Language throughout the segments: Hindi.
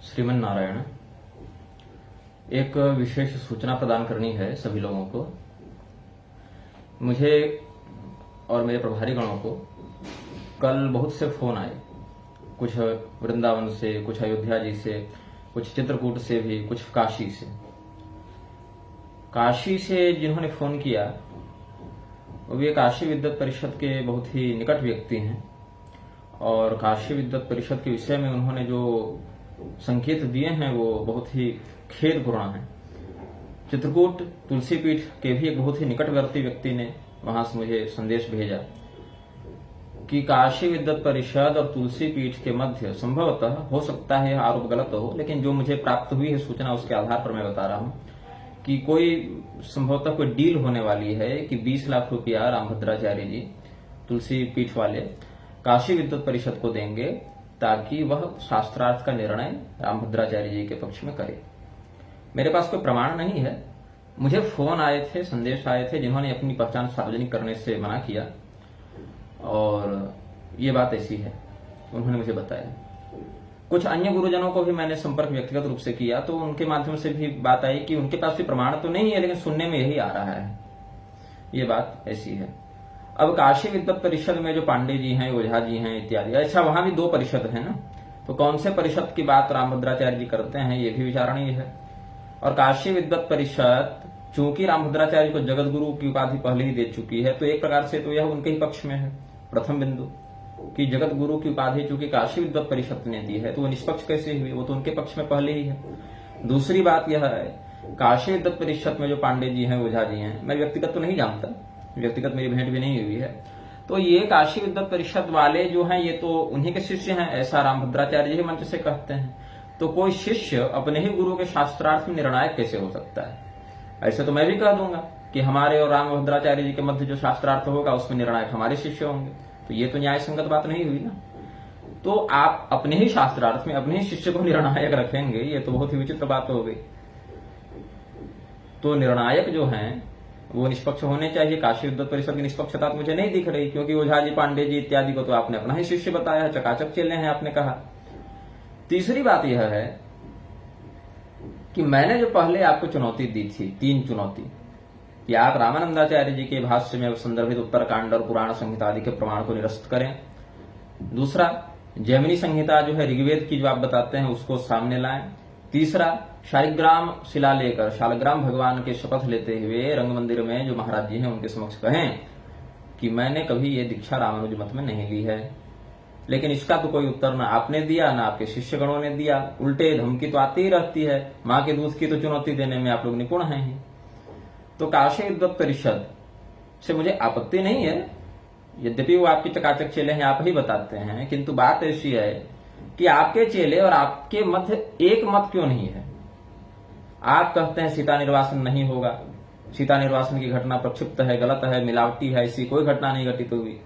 श्रीमन नारायण। एक विशेष सूचना प्रदान करनी है सभी लोगों को। मुझे और मेरे प्रभारी गणों को कल बहुत से फोन आए, कुछ वृंदावन से, कुछ अयोध्या जी से, कुछ चित्रकूट से भी, कुछ काशी से। काशी से जिन्होंने फोन किया वो भी काशी विद्वत परिषद के बहुत ही निकट व्यक्ति हैं और काशी विद्वत परिषद के विषय में उन्होंने जो संकेत दिए हैं वो बहुत ही खेदपूर्ण हैं। चित्रकूट तुलसी पीठ के भी एक बहुत ही निकटवर्ती व्यक्ति ने वहां से मुझे संदेश भेजा कि काशी विद्वत परिषद और तुलसी पीठ के मध्य संभवतः हो सकता है आरोप गलत हो, लेकिन जो मुझे प्राप्त हुई है सूचना उसके आधार पर मैं बता रहा हूं कि कोई संभवतः कोई डील होने वाली है कि 20 लाख रुपया रामभद्राचार्य जी तुलसी पीठ वाले काशी विद्वत परिषद को देंगे ताकि वह शास्त्रार्थ का निर्णय रामभद्राचार्य जी के पक्ष में करे। मेरे पास कोई प्रमाण नहीं है। मुझे फोन आए थे, संदेश आए थे जिन्होंने अपनी पहचान सार्वजनिक करने से मना किया और ये बात ऐसी है, उन्होंने मुझे बताया। कुछ अन्य गुरुजनों को भी मैंने संपर्क व्यक्तिगत रूप से किया तो उनके माध्यम से भी बात आई कि उनके पास भी प्रमाण तो नहीं है लेकिन सुनने में यही आ रहा है। ये बात ऐसी है। अब काशी विद्वत परिषद में जो पांडे जी हैं, ओझा जी हैं इत्यादि, अच्छा वहां भी 2 परिषद है ना, तो कौन से परिषद की बात रामभद्राचार्य जी करते हैं ये भी विचारणीय है। और काशी विद्वत परिषद चूंकि रामभद्राचार्य को जगत गुरु की उपाधि पहले ही दे चुकी है तो एक प्रकार से तो यह उनके ही पक्ष में है। प्रथम बिंदु कि जगत गुरु की उपाधि चूंकि काशी विद्वत परिषद ने दी है तो वो निष्पक्ष कैसे हुई, वो तो उनके पक्ष में पहले ही है। दूसरी बात यह है, काशी विद्वत परिषद में जो पांडे जी हैं, ओझा जी हैं, मैं व्यक्तिगत तो नहीं जानता, व्यक्तिगत मेरी भेंट भी नहीं हुई है, तो ये काशी विद्वत परिषद वाले जो हैं ये तो उन्हीं के शिष्य हैं, ऐसा रामभद्राचार्य जी मंच से कहते हैं। तो कोई शिष्य अपने ही गुरु के शास्त्रार्थ में निर्णायक कैसे हो सकता है? ऐसे तो मैं भी कह दूंगा कि हमारे और रामभद्राचार्य जी के मध्य जो शास्त्रार्थ होगा उसमें निर्णायक हमारे शिष्य होंगे, तो ये तो न्याय संगत बात नहीं हुई ना। तो आप अपने ही शास्त्रार्थ में अपने ही शिष्य को निर्णायक रखेंगे, ये तो बहुत ही विचित्र बात हो गई। तो निर्णायक जो हैं वो निष्पक्ष होने चाहिए। काशी विद्वत परिषद की निष्पक्षता तो मुझे नहीं दिख रही, क्योंकि ओझा जी, पांडे जी इत्यादि को तो आपने अपना ही शिष्य बताया है, चकाचक चले हैं आपने कहा। तीसरी बात यह है कि मैंने जो पहले आपको चुनौती दी थी, 3 चुनौती, कि आप रामानंदाचार्य जी के भाष्य में संदर्भित उत्तरकांड और पुराण संहिता आदि के प्रमाण को निरस्त करें। दूसरा, जैमिनी संहिता जो है ऋग्वेद की जो आप बताते हैं उसको सामने लाएं। तीसरा, शालिग्राम शिला लेकर शालग्राम भगवान के शपथ लेते हुए रंग मंदिर में जो महाराज जी हैं उनके समक्ष कहें कि मैंने कभी ये दीक्षा रामानुज मत में नहीं ली है। लेकिन इसका तो कोई उत्तर ना आपने दिया ना आपके शिष्यगणों ने दिया, उल्टे धमकी तो आती ही रहती है। मां के दूध की तो चुनौती देने में आप लोग निपुण हैं ही। तो काशी विद्वत परिषद से मुझे आपत्ति नहीं है, यद्यपि वो आपके चकाचक चेले हैं, आप ही बताते हैं, किंतु बात ऐसी है कि आपके चेले और आपके मध्य एक मत क्यों नहीं है। आप कहते हैं सीता निर्वासन नहीं होगा, सीता निर्वासन की घटना प्रक्षिप्त है, गलत है, मिलावटी है, ऐसी कोई घटना नहीं घटित हुई।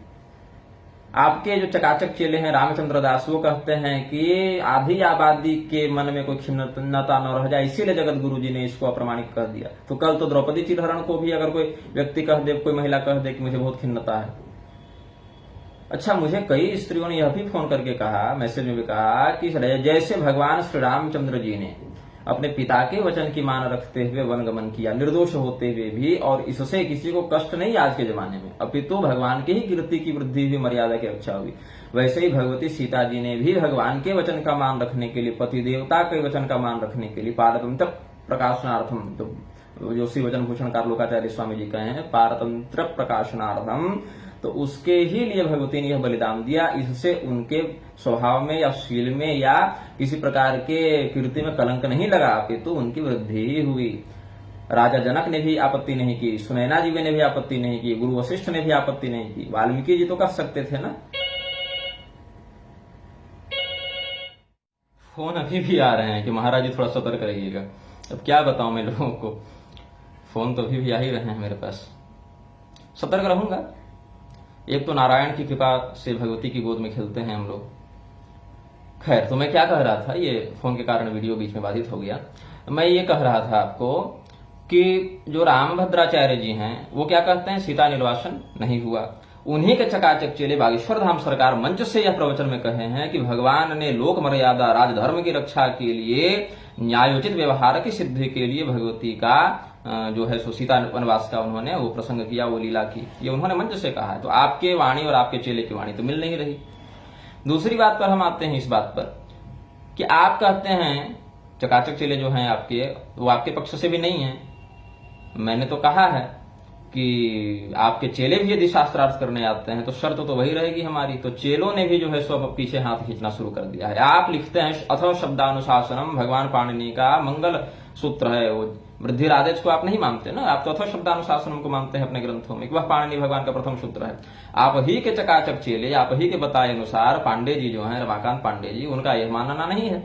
आपके जो चकाचक चेले हैं रामचंद्र दास वो कहते हैं कि आधी आबादी के मन में कोई खिन्नता न रह जाए, इसीलिए जगत गुरु जी ने इसको अप्रमाणिक कह दिया। तो कल तो द्रौपदी चिरहरण को भी अगर कोई व्यक्ति कह दे, कोई महिला कह दे कि मुझे बहुत खिन्नता है। अच्छा, मुझे कई स्त्रियों ने यह भी फोन करके कहा, मैसेज में भी कहा कि जैसे भगवान श्री रामचंद्र जी ने अपने पिता के वचन की मान रखते हुए वनगमन किया, निर्दोष होते हुए भी, और इससे किसी को कष्ट नहीं आज के जमाने में, अपितु भगवान के ही कीर्ति की वृद्धि हुई, मर्यादा की रक्षा हुई, वैसे ही भगवती सीता जी ने भी भगवान के वचन का मान रखने के लिए, पति देवता के वचन का मान रखने के लिए, पारतंत्र प्रकाशनार्थम, तो जो श्री वचन भूषण लोकाचार्य स्वामी जी कहे हैं, पारतंत्र प्रकाशनार्थम, तो उसके ही लिए भगवती ने यह बलिदान दिया। इससे उनके स्वभाव में या शील में या किसी प्रकार के कीर्ति में कलंक नहीं लगा, अपितु उनकी वृद्धि ही हुई। राजा जनक ने भी आपत्ति नहीं की, सुनैना जी ने भी आपत्ति नहीं की, गुरु वशिष्ठ ने भी आपत्ति नहीं की, वाल्मीकि जी तो कर सकते थे ना। फोन अभी भी आ रहे हैं कि महाराज जी थोड़ा सतर्क रहिएगा। अब क्या बताऊं मैं लोगों को, फोन तो अभी भी आ ही रहे हैं मेरे पास। सतर्क रहूंगा। एक तो नारायण की कृपा से भगवती की गोद में खेलते हैं हम लोग। खैर, तो मैं क्या कह रहा था, ये फोन के कारण वीडियो बीच में बाधित हो गया। मैं ये कह रहा था आपको कि जो रामभद्राचार्य जी हैं वो क्या कहते हैं, सीता निर्वासन नहीं हुआ। उन्हीं के चकाचक चेले बागेश्वर धाम सरकार मंच से यह प्रवचन में कहे हैं कि भगवान ने लोक मर्यादा राजधर्म की रक्षा के लिए न्यायोचित व्यवहार की सिद्धि के लिए भगवती का जो है सो सीता वनवास का उन्होंने वो प्रसंग किया, वो लीला की, ये उन्होंने मंच से कहा है। तो आपके वाणी और आपके चेले की वाणी तो मिल नहीं रही। दूसरी बात पर हम आते हैं इस बात पर कि आप कहते हैं चकाचक चेले जो हैं आपके, वो आपके पक्ष से भी नहीं है। मैंने तो कहा है कि आपके चेले भी यदि शास्त्रार्थ करने आते हैं तो शर्त तो वही रहेगी हमारी। तो चेलों ने भी जो है सो पीछे हाथ खींचना शुरू कर दिया है। आप लिखते हैं अथवा शब्दानुशासनम भगवान पाणिनि का मंगल सूत्र है, वो वृद्धिरादेश को आप नहीं मानते ना, आप तो अथवा शब्दानुशासनम को मानते हैं अपने ग्रंथों में, वह पाणिनि भगवान का प्रथम सूत्र है। आप ही के चकाचक चेले, आप ही के बताए अनुसार पांडे जी जो हैं, रमाकांत पांडे जी, उनका यह मानना नहीं है।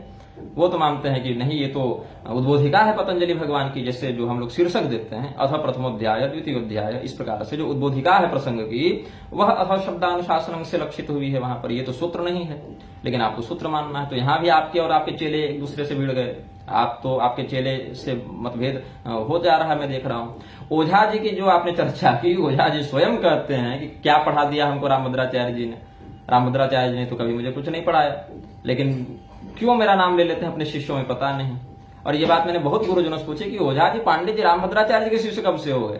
वो तो मानते हैं कि नहीं, ये तो उद्बोधिका है पतंजलि भगवान की, जैसे जो हम लोग शीर्षक देते हैं अथवा प्रथमोध्याय द्वितीयोध्याय, इस प्रकार से जो उद्बोधिका है प्रसंग की, वह अथवा शब्दानुशासन से लक्षित हुई है वहां पर, ये तो सूत्र नहीं है। लेकिन आपको सूत्र मानना है, तो यहां भी आपके और आपके चेले एक दूसरे से भिड़ गए। आप तो आपके चेले से मतभेद हो जा रहा है, मैं देख रहा हूं। ओझा जी की जो आपने चर्चा की, ओझा जी स्वयं कहते हैं कि क्या पढ़ा दिया हमको रामभद्राचार्य जी ने। रामभद्राचार्य जी ने तो कभी मुझे कुछ नहीं पढ़ाया, लेकिन क्यों मेरा नाम ले लेते हैं अपने शिष्यों में, पता नहीं। और ये बात मैंने बहुत गुरुजनों से पूछी कि ओझा जी पांडे जी रामभद्राचार्य जी के शिष्य कब से हो गए,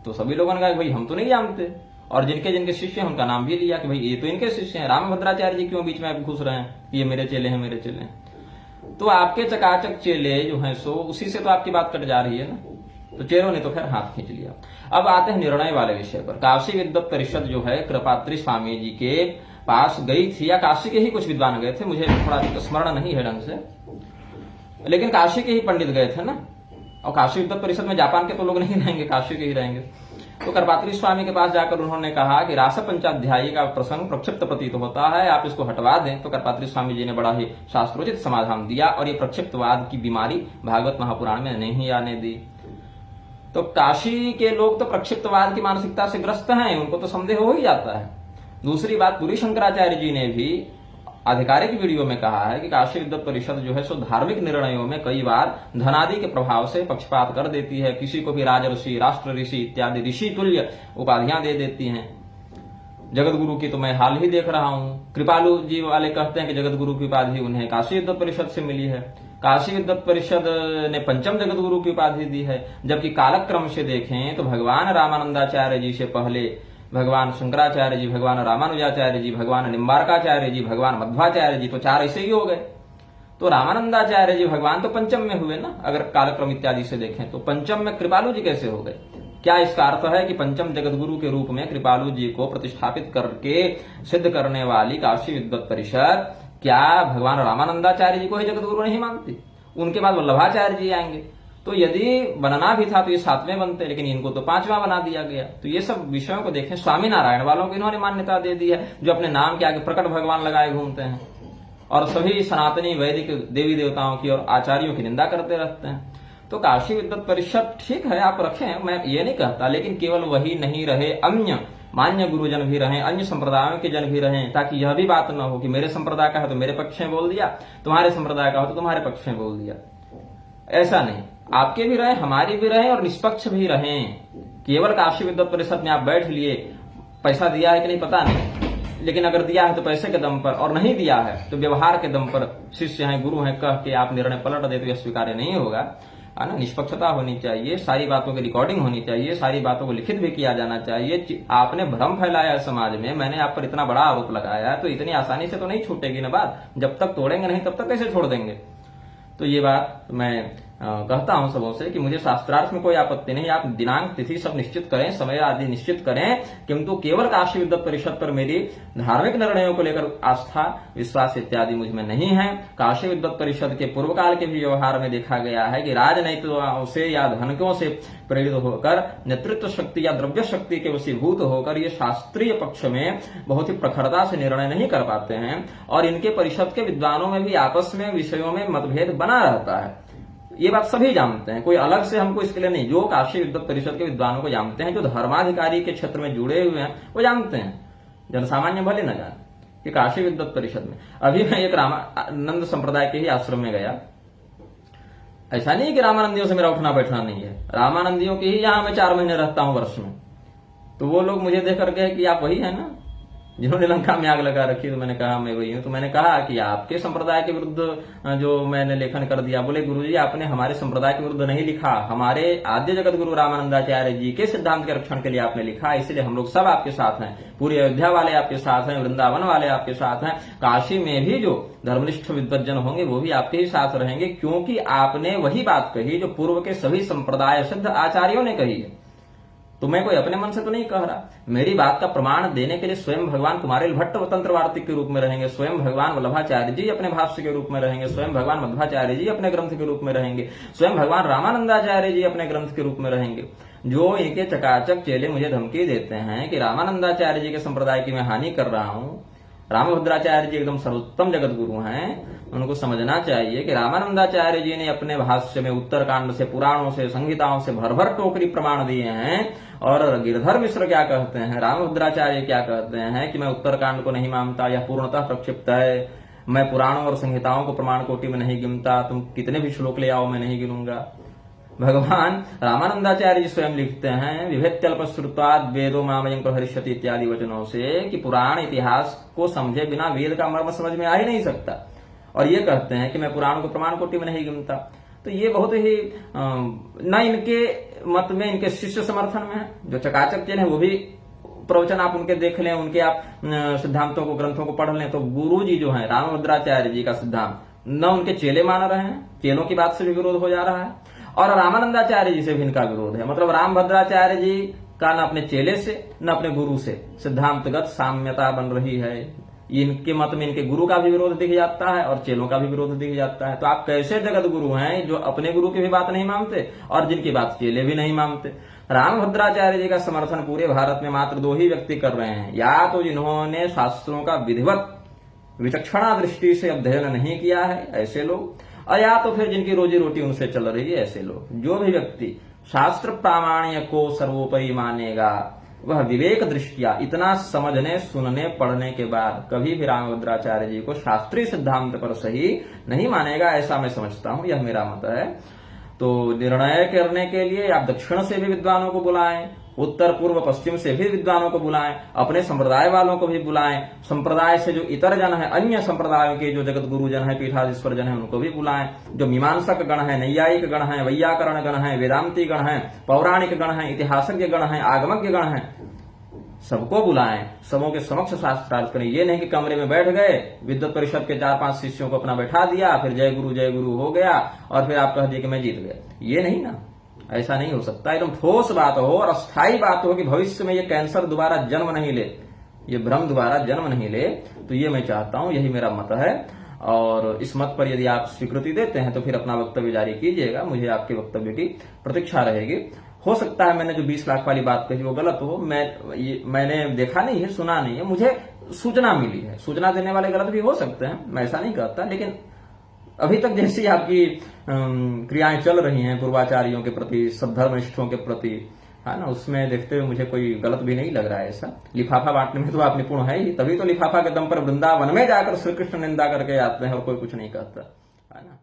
तो सभी लोगों ने कहा भाई हम तो नहीं जानते। और जिनके जिनके शिष्य हैं उनका नाम भी लिया कि भाई ये तो इनके शिष्य हैं, रामभद्राचार्य जी क्यों बीच में घुस रहे हैं, ये मेरे चेले हैं, मेरे चेले हैं। तो आपके चकाचक चेले जो हैं सो उसी से तो आपकी बात कट जा रही है ना। तो चेलों ने तो खैर हाथ खींच लिया। अब आते हैं निर्णय वाले विषय पर। काशी विद्वत परिषद जो है कृपात्री स्वामी जी के पास गई थी, या काशी के ही कुछ विद्वान गए थे, मुझे थोड़ा स्मरण नहीं है ढंग से, लेकिन काशी के ही पंडित गए थे ना। और काशी विद्वत परिषद में जापान के तो लोग नहीं रहेंगे, काशी के ही रहेंगे। तो करपात्री स्वामी के पास जाकर उन्होंने कहा कि रास पंचाध्यायी का प्रसंग प्रक्षिप्त प्रतीत होता है, आप इसको हटवा दें। तो करपात्री स्वामी जी ने बड़ा ही शास्त्रोचित समाधान दिया और ये प्रक्षिप्तवाद की बीमारी भागवत महापुराण में नहीं आने दी। तो काशी के लोग तो प्रक्षिप्तवाद की मानसिकता से ग्रस्त हैं, उनको तो संदेह हो ही जाता है। दूसरी बात, पुरी शंकराचार्य जी ने भी आधिकारिक वीडियो में कहा है कि काशी विद्वत परिषद जो है सो धार्मिक निर्णयों में कई बार धनादि के प्रभाव से पक्षपात कर देती है, किसी को भी राज ऋषि, राष्ट्र ऋषि इत्यादि ऋषि तुल्य उपाधियां दे देती हैं। जगत गुरु की तो मैं हाल ही देख रहा हूं, कृपालु जी वाले कहते हैं कि जगत गुरु की उपाधि उन्हें काशी विद्वत परिषद से मिली है। काशी विद्वत परिषद ने पंचम जगत गुरु की उपाधि दी है, जबकि कालक्रम से देखें तो भगवान रामानंदाचार्य जी से पहले भगवान शंकराचार्य जी, भगवान रामानुजाचार्य जी, भगवान निम्बारकाचार्य जी, भगवान मध्वाचार्य जी, तो चार ऐसे ही हो गए। तो रामानंदाचार्य जी भगवान तो पंचम में हुए ना, अगर कालक्रम इत्यादि से देखें तो पंचम में कृपालु जी कैसे हो गए? क्या इसका अर्थ है कि पंचम जगत गुरु के रूप में कृपालु जी को प्रतिष्ठापित करके सिद्ध करने वाली काशी विद्वत परिषद क्या भगवान रामानंदाचार्य जी को ही जगत गुरु नहीं मानती? उनके बाद वल्लभाचार्य जी आएंगे, तो यदि बनना भी था तो ये सातवें बनते, लेकिन इनको तो पांचवा बना दिया गया। तो ये सब विषयों को देखें, स्वामी नारायण वालों को इन्होंने मान्यता दे दी है, जो अपने नाम के आगे प्रकट भगवान लगाए घूमते हैं और सभी सनातनी वैदिक देवी देवताओं की और आचार्यों की निंदा करते रहते हैं। तो काशी विद्वत परिषद ठीक है, आप रखें, मैं ये नहीं कहता, लेकिन केवल वही नहीं रहे, अन्य मान्य गुरुजन भी रहें, अन्य संप्रदायों के जन भी रहें, ताकि यह भी बात न हो कि मेरे संप्रदाय का है तो मेरे पक्ष में बोल दिया, तुम्हारे संप्रदाय का हो तो तुम्हारे पक्ष में बोल दिया। ऐसा नहीं, आपके भी रहे, हमारी भी रहे और निष्पक्ष भी रहें। केवल काशी विद्वत परिषद में आप बैठ लिए, पैसा दिया है कि नहीं पता नहीं, लेकिन अगर दिया है तो पैसे के दम पर, और नहीं दिया है तो व्यवहार के दम पर शिष्य हैं, गुरु हैं कह के आप निर्णय पलट दे तो यह स्वीकार्य नहीं होगा, है ना। निष्पक्षता होनी चाहिए, सारी बातों की रिकॉर्डिंग होनी चाहिए, सारी बातों को लिखित भी किया जाना चाहिए। आपने भ्रम फैलाया है समाज में, मैंने आप पर इतना बड़ा आरोप लगाया है, तो इतनी आसानी से तो नहीं छूटेगी ना बात। जब तक तोड़ेंगे नहीं तब तक कैसे छोड़ देंगे? तो ये बात मैं कहता हूं सबों से कि मुझे शास्त्रार्थ में कोई आपत्ति नहीं, आप दिनांक तिथि सब निश्चित करें, समय आदि निश्चित करें, किंतु केवल काशी विद्वत परिषद पर मेरी धार्मिक निर्णयों को लेकर आस्था विश्वास इत्यादि मुझ में नहीं है। काशी विद्वत परिषद के पूर्व काल के भी व्यवहार में देखा गया है कि राजनैतिकों से या धनकों से प्रेरित होकर, नेतृत्व शक्ति या द्रव्य शक्ति के वशीभूत होकर ये शास्त्रीय पक्ष में बहुत ही प्रखरता से निर्णय नहीं कर पाते हैं, और इनके परिषद के विद्वानों में भी आपस में विषयों में मतभेद बना रहता है। ये बात सभी जानते हैं, कोई अलग से हमको इसके लिए नहीं, जो काशी विद्वत परिषद के विद्वानों को जानते हैं, जो धर्माधिकारी के क्षेत्र में जुड़े हुए हैं वो जानते हैं, जनसामान्य भले न जाने कि काशी विद्वत परिषद में। अभी मैं एक रामानंद संप्रदाय के ही आश्रम में गया, ऐसा नहीं कि रामानंदियों से मेरा उठना बैठना नहीं है, रामानंदियों के ही यहां मैं 4 महीने रहता हूं वर्ष में, तो वो लोग मुझे देख करके कि आप वही है ना जिन्होंने लंका में आग लगा रखी। तो मैंने कहा मैं वही हूं। तो मैंने कहा कि आपके संप्रदाय के विरुद्ध जो मैंने लेखन कर दिया। बोले गुरुजी आपने हमारे संप्रदाय के विरुद्ध नहीं लिखा, हमारे आद्य जगत गुरु रामानंदाचार्य जी के सिद्धांत के रक्षण के लिए आपने लिखा, इसलिए हम लोग सब आपके साथ हैं। पूरी अयोध्या वाले आपके साथ हैं, वृंदावन वाले आपके साथ हैं, काशी में भी जो धर्मनिष्ठ विद्वज्जन होंगे वो भी आपके ही साथ रहेंगे, क्योंकि आपने वही बात कही जो पूर्व के सभी संप्रदाय सिद्ध आचार्यों ने कही है। तो मैं कोई अपने मन से तो नहीं कह रहा। मेरी बात का प्रमाण देने के लिए स्वयं भगवान कुमारिल भट्ट तंत्र वार्तिक के रूप में रहेंगे, स्वयं भगवान वल्लभाचार्य जी अपने भाष्य के रूप में रहेंगे, स्वयं भगवान मध्वाचार्य जी अपने ग्रंथ के रूप में रहेंगे, स्वयं भगवान रामानंदाचार्य जी अपने ग्रंथ के रूप में रहेंगे। जो इनके चकाचक चेले मुझे धमकी देते हैं कि रामानंदाचार्य जी के संप्रदाय की मैं हानि कर रहा हूं, रामभद्राचार्य जी एकदम सर्वोत्तम जगत गुरु हैं, उनको समझना चाहिए कि रामानंदाचार्य जी ने अपने भाष्य में उत्तरकांड से, पुराणों से, संहिताओं से भर भर टोकरी प्रमाण दिए हैं। और गिरधर मिश्र क्या कहते हैं, रामभद्राचार्य क्या कहते हैं कि मैं उत्तरकांड को नहीं मानता, यह पूर्णतः प्रक्षिप्त है, मैं पुराणों और संहिताओं को प्रमाण कोटि में नहीं गिनता, तुम कितने भी श्लोक ले आओ मैं नहीं गिनूंगा। भगवान रामानंदाचार्य जी स्वयं लिखते हैं विभेत्यल्प श्रुत्वाद वेदो मामयं प्रहरिष्यति इत्यादि वचनों से कि पुराण इतिहास को समझे बिना वेद का मर्म समझ में आ ही नहीं सकता। और ये कहते हैं कि मैं पुराण को प्रमाण कोटि में नहीं गिनता। तो ये बहुत ही न इनके मत में, इनके शिष्य समर्थन में है। जो चकाचक चेले हैं वो भी प्रवचन आप उनके देख लें, उनके आप सिद्धांतों को, ग्रंथों को पढ़ लें, तो गुरु जी जो है रामभद्राचार्य जी का सिद्धांत न उनके चेले मान रहे हैं, चेलों की बात से भी विरोध हो जा रहा है, और रामानंदाचार्य जी से भी इनका विरोध है। मतलब रामभद्राचार्य जी का न अपने चेले से न अपने गुरु से सिद्धांतगत साम्यता बन रही है। इनके मत में इनके गुरु का भी विरोध दिख जाता है और चेलों का भी विरोध दिख जाता है। तो आप कैसे जगत गुरु हैं जो अपने गुरु की भी बात नहीं मानते और जिनकी बात चेले भी नहीं मानते। रामभद्राचार्य जी का समर्थन पूरे भारत में मात्र दो ही व्यक्ति कर रहे हैं, या तो जिन्होंने शास्त्रों का विधिवत विचक्षणा दृष्टि से अध्ययन नहीं किया है ऐसे लोग, और या तो फिर जिनकी रोजी रोटी उनसे चल रही है ऐसे लोग। जो भी व्यक्ति शास्त्र प्रामाण्य को सर्वोपरि मानेगा वह विवेक दृष्टिया इतना समझने, सुनने, पढ़ने के बाद कभी भी रामभद्राचार्य जी को शास्त्रीय सिद्धांत पर सही नहीं मानेगा, ऐसा मैं समझता हूं, यह मेरा मत है। तो निर्णय करने के लिए आप दक्षिण से भी विद्वानों को बुलाएं, उत्तर पूर्व पश्चिम से भी विद्वानों को बुलाएं, अपने संप्रदाय वालों को भी बुलाएं, संप्रदाय से जो इतर जन है, अन्य संप्रदायों के जो जगत गुरु जन है, पीठाधीश्वर जन है, उनको भी बुलाएं। जो मीमांसक गण है, नैयायिक गण है, वैयाकरण गण है, वेदांती गण है, पौराणिक गण है, इतिहासज्ञ गण है, आगमज्ञ गण है, सबको बुलाएं, सबों के समक्ष शास्त्रार्थ करें। ये नहीं कि कमरे में बैठ गए, विद्वत परिषद के 4-5 शिष्यों को अपना बैठा दिया, फिर जय गुरु हो गया और फिर आप कह दिए कि मैं जीत गया। ये नहीं ना, ऐसा नहीं हो सकता। एकदम ठोस बात हो और अस्थायी बात हो कि भविष्य में ये कैंसर दोबारा जन्म नहीं ले, ये भ्रम दोबारा जन्म नहीं ले। तो ये मैं चाहता हूं, यही मेरा मत है। और इस मत पर यदि आप स्वीकृति देते हैं तो फिर अपना वक्तव्य जारी कीजिएगा, मुझे आपके वक्तव्य की प्रतीक्षा रहेगी। हो सकता है मैंने जो 20 लाख वाली बात कही वो गलत हो, मैंने देखा नहीं है, सुना नहीं है, मुझे सूचना मिली है। सूचना देने वाले गलत भी हो सकते हैं, मैं ऐसा नहीं कहता, लेकिन अभी तक जैसी आपकी क्रियाएं चल रही हैं पूर्वाचार्यों के प्रति, सद्धर्मनिष्ठों के प्रति, है ना, उसमें देखते हुए मुझे कोई गलत भी नहीं लग रहा है ऐसा। लिफाफा बांटने में तो आप निपुण है ही, तभी तो लिफाफा के दम पर वृंदावन में जाकर श्री कृष्ण निंदा करके आते हैं और कोई कुछ नहीं कहता, है ना।